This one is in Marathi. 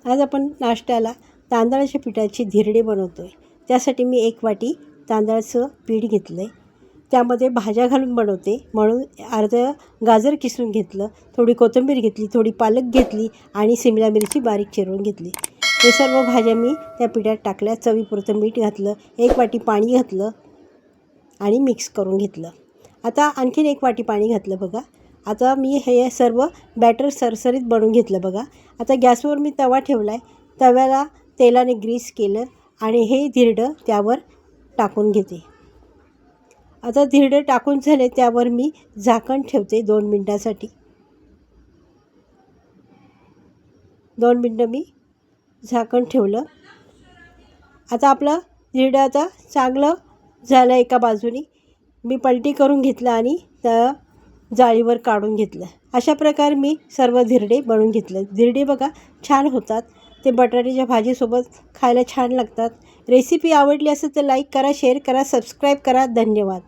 आज आपण नाश्त्याला तांदळाच्या पिठाची धिरडे बनवतो आहे. त्यासाठी मी 1 वाटी तांदळाचं पीठ घेतलं आहे. त्यामध्ये भाज्या घालून बनवते म्हणून अर्धं गाजर किसून घेतलं, थोडी कोथिंबीर घेतली, थोडी पालक घेतली आणि शिमला मिरची बारीक चिरून घेतली. हे सर्व भाज्या मी त्या पिठात टाकल्या. चवीपुरतं मीठ घातलं, 1 वाटी पाणी घातलं आणि मिक्स करून घेतलं. आता आणखीन 1 वाटी पाणी घातलं बघा. आता मी हे सर्व बॅटर सरसरीत बनवून घेतलं बघा. आता गॅसवर मी तवा ठेवला आहे. तव्याला तेलाने ग्रीस केलं आणि हे धिरडं त्यावर टाकून घेते. आता धिरडे टाकून झाले त्यावर मी झाकण ठेवते 2 मिनटासाठी. 2 मिनटं मी झाकण ठेवलं. आता आपलं धिरडं आता चांगलं झालं. एका बाजूनी मी पलटी करून घेतलं आणि त्या जाळीवर काढून घेतलं. अशा प्रकारे मी सर्व धिरडे बनवून घेतले. धिरडे बघा छान होतात. ते बटाट्याच्या भाजीसोबत खायला छान लागतात. रेसिपी आवडली असेल तर लाईक करा, शेअर करा, सबस्क्राईब करा. धन्यवाद.